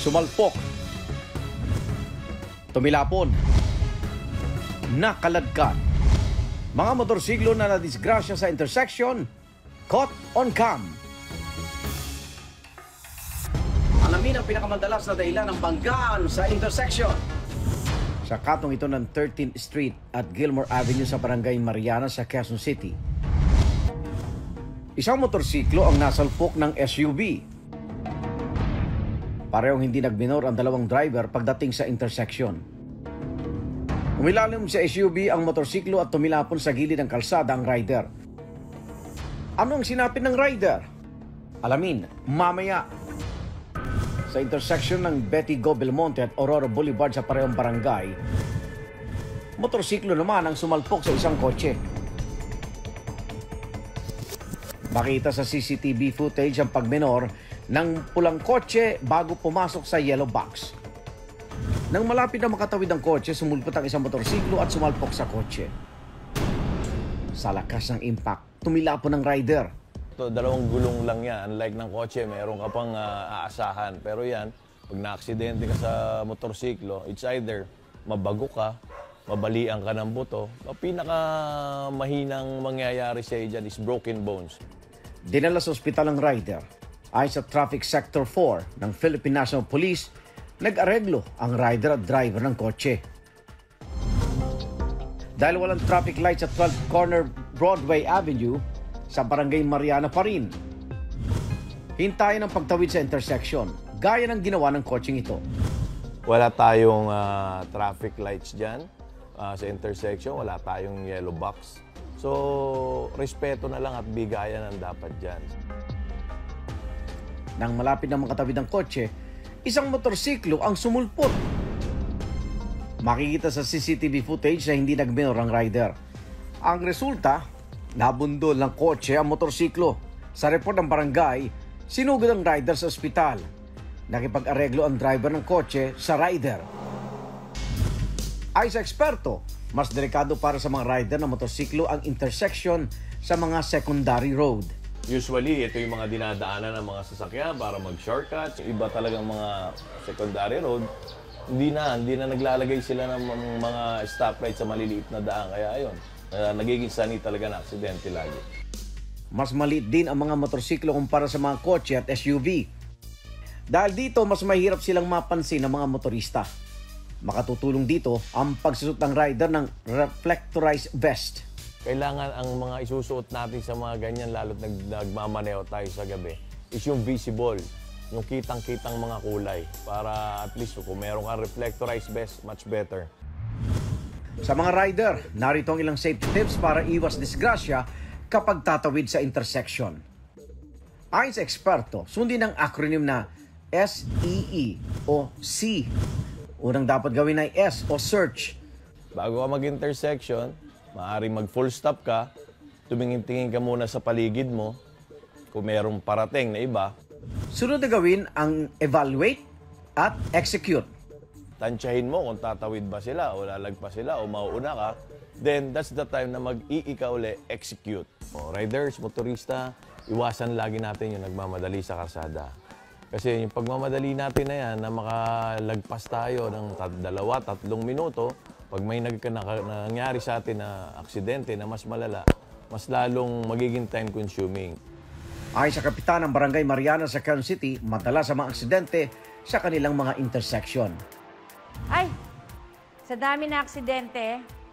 sumalpok, tumilapon, nakaladkad. Mga motorsiklo na nadisgrasya sa intersection, caught on cam. Alamin ang pinakamadalas na dahilan ng banggaan sa intersection. Sa katong ito ng 13th Street at Gilmore Avenue sa Barangay Mariana sa Quezon City. Isang motorsiklo ang nasalpok ng SUV. Parehong hindi nagminor ang dalawang driver pagdating sa intersection. Umilalim sa SUV ang motorsiklo at tumilapon sa gilid ng kalsada ang rider. Ano ang sinapit ng rider? Alamin, mamaya. Sa intersection ng Betty Go Belmonte at Aurora Boulevard sa parehong barangay, motorsiklo naman ang sumalpok sa isang kotse. Makita sa CCTV footage ang pagminor ng pulang kotse bago pumasok sa yellow box. Nang malapit na makatawid ang kotse, sumulpot ang isang motorsiklo at sumalpok sa kotse. Sa lakas ng impact, tumilapon ang rider. So, dalawang gulong lang yan. Unlike ng kotse, mayroon ka pang aasahan. Pero yan, pag na-aksidente ka sa motorsiklo, it's either mabago ka, mabalian ka ng buto. Ang pinakamahinang mangyayari sa iyo dyan is broken bones. Dinala sa ospital ang rider. Ayon sa Traffic Sector 4 ng Philippine National Police, nag-areglo ang rider at driver ng kotse. Dahil walang traffic lights sa 12th corner Broadway Avenue, sa Barangay Mariana pa rin. Hintayin ang pagtawid sa intersection, gaya ng ginawa ng kotseng ito. Wala tayong traffic lights dyan sa intersection, wala tayong yellow box. So, respeto na lang at bigayan ang dapat dyan. Nang malapit na makatawid ang kotse, isang motorsiklo ang sumulpot. Makikita sa CCTV footage na hindi nagminor ang rider. Ang resulta, nabundol ng kotse ang motorsiklo. Sa report ng barangay, sinugod ang rider sa ospital. Nakipag-areglo ang driver ng kotse sa rider. Ay sa eksperto, mas delikado para sa mga rider ng motorsiklo ang intersection sa mga secondary road. Usually, ito yung mga dinadaanan ng mga sasakyan para mag-shortcut. Iba talagang mga secondary road, hindi na naglalagay sila ng mga stoplight sa maliliit na daan. Kaya ayun, nagiging sanhi talaga na aksidente lagi. Mas maliit din ang mga motorsiklo kumpara sa mga kotse at SUV. Dahil dito, mas mahirap silang mapansin ng mga motorista. Makatutulong dito ang pagsusot ng rider ng reflectorized vest. Kailangan ang mga isusuot natin sa mga ganyan, lalo't nagmamaneo tayo sa gabi, is yung visible, yung kitang-kitang mga kulay. Para at least kung meron kang reflectorized vest, much better. Sa mga rider, narito ang ilang safety tips para iwas disgrasya kapag tatawid sa intersection. Ayon sa eksperto, sundin ang acronym na SEE o C. Unang dapat gawin ay S o search. Bago ka mag-intersection, maaaring mag-full stop ka, tumingin-tingin ka muna sa paligid mo, kung merong parating na iba. Sunod na gawin ang evaluate at execute. Tansyahin mo kung tatawid ba sila o lalagpas sila o mauuna ka, then that's the time na mag-iika uli, execute. Riders, motorista, iwasan lagi natin yung nagmamadali sa kalsada. Kasi yung pagmamadali natin na yan, na makalagpas tayo ng 2-3 minuto, pag may nangyari sa atin na aksidente na mas malala, mas lalong magiging time-consuming. Ayon sa kapitan ng Barangay Mariana sa Quezon City, madalas ang mga aksidente sa kanilang mga intersection. Ay, sa dami na aksidente,